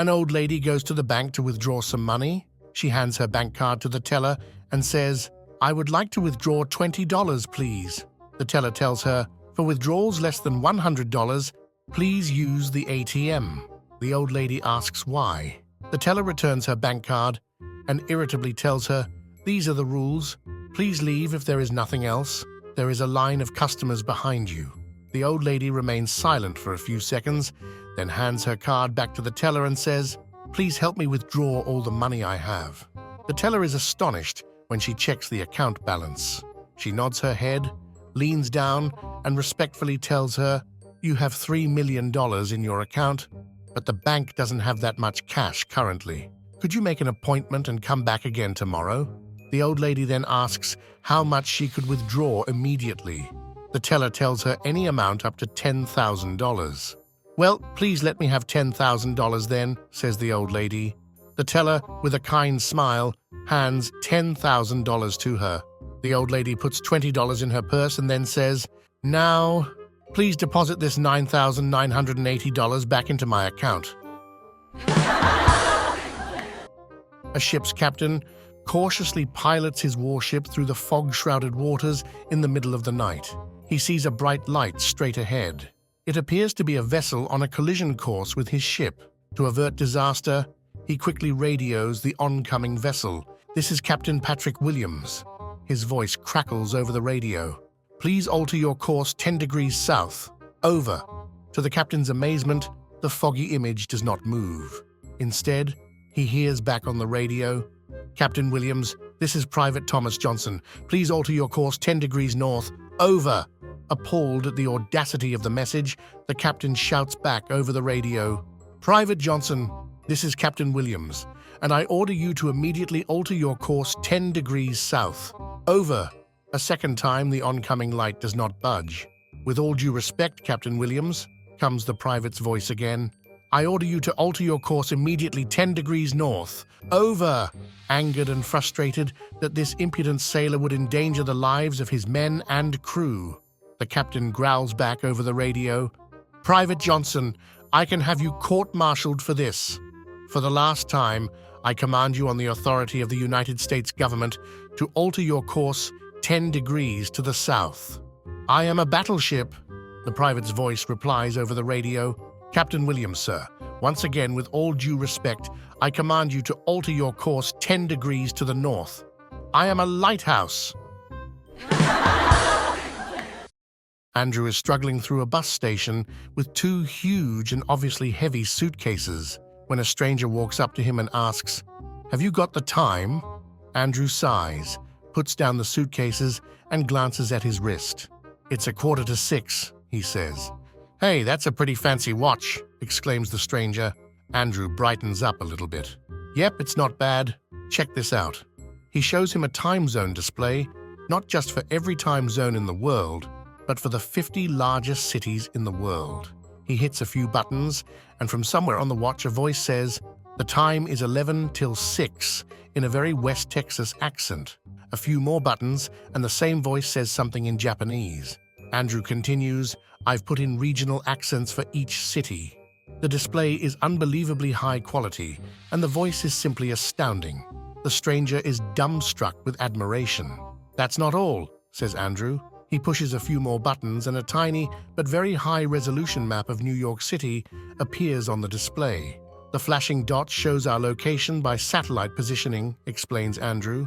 An old lady goes to the bank to withdraw some money. She hands her bank card to the teller and says, "I would like to withdraw $20, please." The teller tells her, "For withdrawals less than $100, please use the ATM." The old lady asks why. The teller returns her bank card and irritably tells her, "These are the rules. Please leave if there is nothing else. There is a line of customers behind you." The old lady remains silent for a few seconds, then hands her card back to the teller and says, "Please help me withdraw all the money I have." The teller is astonished when she checks the account balance. She nods her head, leans down, and respectfully tells her, "You have $3 million in your account, but the bank doesn't have that much cash currently. Could you make an appointment and come back again tomorrow?" The old lady then asks how much she could withdraw immediately. The teller tells her any amount up to $10,000. "Well, please let me have $10,000 then," says the old lady. The teller, with a kind smile, hands $10,000 to her. The old lady puts $20 in her purse and then says, "Now, please deposit this $9,980 back into my account." A ship's captain cautiously pilots his warship through the fog-shrouded waters in the middle of the night. He sees a bright light straight ahead. It appears to be a vessel on a collision course with his ship. To avert disaster, he quickly radios the oncoming vessel. "This is Captain Patrick Williams." His voice crackles over the radio. "Please alter your course 10 degrees south. Over." To the captain's amazement, the foggy image does not move. Instead, he hears back on the radio, "Captain Williams, this is Private Thomas Johnson. Please alter your course 10 degrees north. Over." Appalled at the audacity of the message, the captain shouts back over the radio, "Private Johnson, this is Captain Williams, and I order you to immediately alter your course 10 degrees south. Over." A second time, the oncoming light does not budge. "With all due respect, Captain Williams," comes the private's voice again, "I order you to alter your course immediately 10 degrees north. Over." Angered and frustrated that this impudent sailor would endanger the lives of his men and crew, the captain growls back over the radio, "Private Johnson, I can have you court-martialed for this. For the last time, I command you on the authority of the United States government to alter your course 10 degrees to the south." "I am a battleship," the private's voice replies over the radio. "Captain Williams, sir, once again, with all due respect, I command you to alter your course 10 degrees to the north. I am a lighthouse." Andrew is struggling through a bus station with two huge and obviously heavy suitcases when a stranger walks up to him and asks, "Have you got the time?" Andrew sighs, puts down the suitcases, and glances at his wrist. "It's 5:45, he says. "Hey, that's a pretty fancy watch," exclaims the stranger. Andrew brightens up a little bit. "Yep, it's not bad. Check this out." He shows him a time zone display, not just for every time zone in the world, but for the 50 largest cities in the world. He hits a few buttons, and from somewhere on the watch a voice says, "The time is 11 till 6, in a very West Texas accent." A few more buttons, and the same voice says something in Japanese. Andrew continues, "I've put in regional accents for each city." The display is unbelievably high quality, and the voice is simply astounding. The stranger is dumbstruck with admiration. "That's not all," says Andrew. He pushes a few more buttons and a tiny but very high-resolution map of New York City appears on the display. "The flashing dot shows our location by satellite positioning," explains Andrew.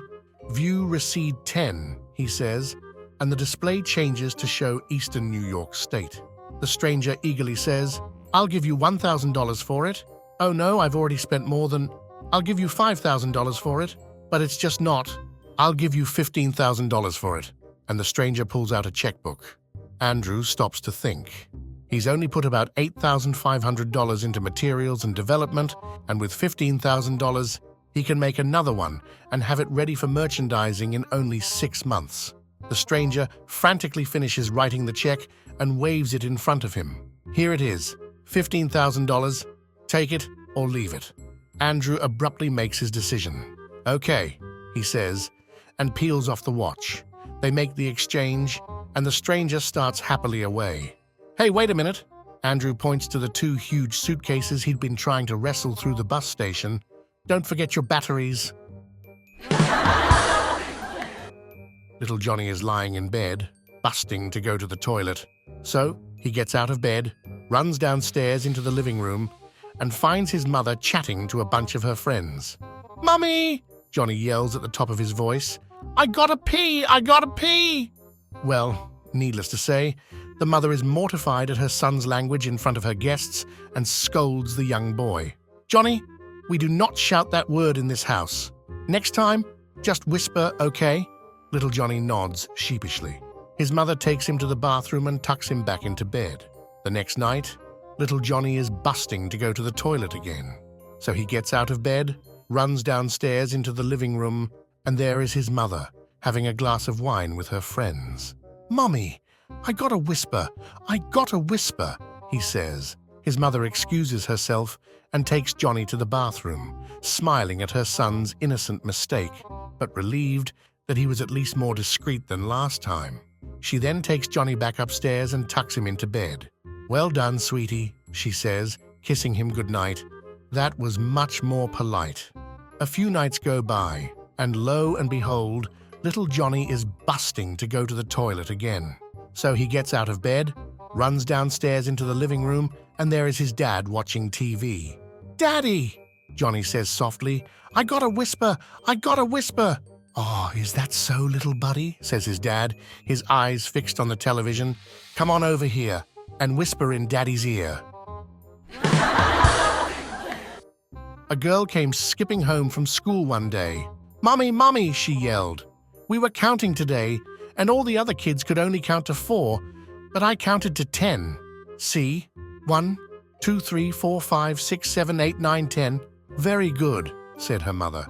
"View recede 10, he says, and the display changes to show eastern New York State. The stranger eagerly says, "I'll give you $1,000 for it." "Oh no, I've already spent more than..." "I'll give you $5,000 for it, but it's just not." "I'll give you $15,000 for it." And the stranger pulls out a checkbook. Andrew stops to think. He's only put about $8,500 into materials and development, and with $15,000, he can make another one and have it ready for merchandising in only 6 months. The stranger frantically finishes writing the check and waves it in front of him. "Here it is, $15,000. Take it or leave it." Andrew abruptly makes his decision. "Okay," he says, and peels off the watch. They make the exchange, and the stranger starts happily away. "Hey, wait a minute!" Andrew points to the two huge suitcases he'd been trying to wrestle through the bus station. Don't forget your batteries. Little Johnny is lying in bed, busting to go to the toilet. So he gets out of bed, runs downstairs into the living room, and finds his mother chatting to a bunch of her friends. "Mummy!" Johnny yells at the top of his voice. "I gotta pee! I gotta pee!" Well, needless to say, the mother is mortified at her son's language in front of her guests and scolds the young boy. "Johnny, we do not shout that word in this house. Next time, just whisper, okay?" Little Johnny nods sheepishly. His mother takes him to the bathroom and tucks him back into bed. The next night, little Johnny is busting to go to the toilet again. So he gets out of bed, runs downstairs into the living room, and there is his mother, having a glass of wine with her friends. "Mummy, I gotta whisper, he says. His mother excuses herself and takes Johnny to the bathroom, smiling at her son's innocent mistake, but relieved that he was at least more discreet than last time. She then takes Johnny back upstairs and tucks him into bed. "Well done, sweetie," she says, kissing him goodnight. That was much more polite. A few nights go by, and lo and behold, little Johnny is busting to go to the toilet again. So he gets out of bed, runs downstairs into the living room, and there is his dad watching TV. "Daddy," Johnny says softly, I gotta whisper. "Oh, is that so, little buddy?" says his dad, his eyes fixed on the television. "Come on over here and whisper in Daddy's ear." A girl came skipping home from school one day. "Mummy, Mummy," she yelled. "We were counting today, and all the other kids could only count to 4, but I counted to 10. See? 1, 2, 3, 4, 5, 6, 7, 8, 9, 10. Very good," said her mother.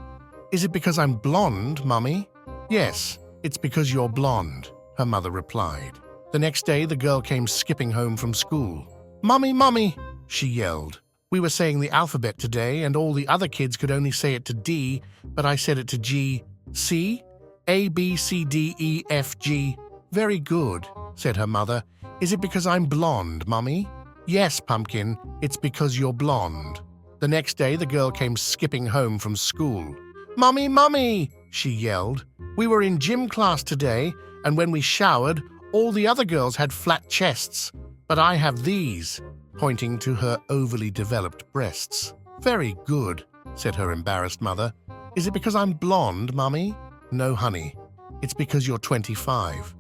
"Is it because I'm blonde, Mummy?" "Yes, it's because you're blonde," her mother replied. The next day, the girl came skipping home from school. "Mummy, Mummy," she yelled. "We were saying the alphabet today, and all the other kids could only say it to D, but I said it to G. See? A, B, C, D, E, F, G. Very good," said her mother. "Is it because I'm blonde, Mummy?" "Yes, Pumpkin, it's because you're blonde." The next day, the girl came skipping home from school. "Mummy, Mummy," she yelled. "We were in gym class today, and when we showered, all the other girls had flat chests, but I have these," pointing to her overly developed breasts. "Very good," said her embarrassed mother. "Is it because I'm blonde, Mummy?" "No, honey. It's because you're 25.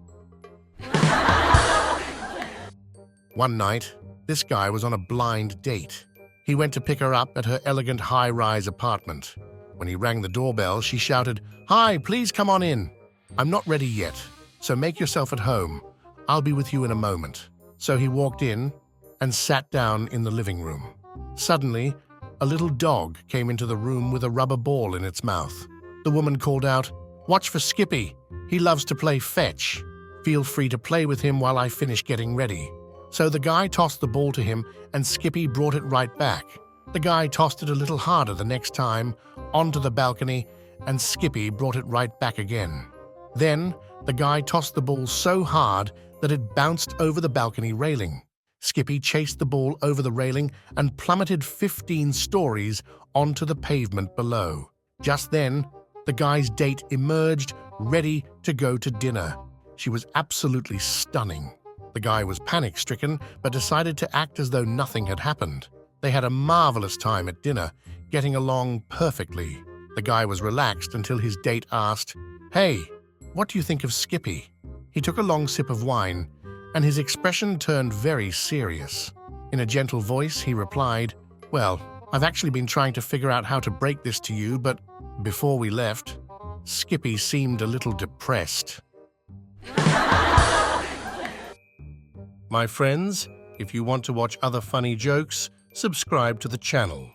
One night, this guy was on a blind date. He went to pick her up at her elegant high-rise apartment. When he rang the doorbell, she shouted, "Hi, please come on in. I'm not ready yet, so make yourself at home. I'll be with you in a moment." So he walked in and sat down in the living room. Suddenly, a little dog came into the room with a rubber ball in its mouth. The woman called out, "Watch for Skippy. He loves to play fetch. Feel free to play with him while I finish getting ready." So the guy tossed the ball to him, and Skippy brought it right back. The guy tossed it a little harder the next time, onto the balcony, and Skippy brought it right back again. Then, the guy tossed the ball so hard that it bounced over the balcony railing. Skippy chased the ball over the railing and plummeted 15 stories onto the pavement below. Just then, the guy's date emerged, ready to go to dinner. She was absolutely stunning. The guy was panic-stricken, but decided to act as though nothing had happened. They had a marvelous time at dinner, getting along perfectly. The guy was relaxed until his date asked, "Hey, what do you think of Skippy?" He took a long sip of wine, and his expression turned very serious. In a gentle voice, he replied, "Well, I've actually been trying to figure out how to break this to you, but before we left, Skippy seemed a little depressed." My friends, if you want to watch other funny jokes, subscribe to the channel.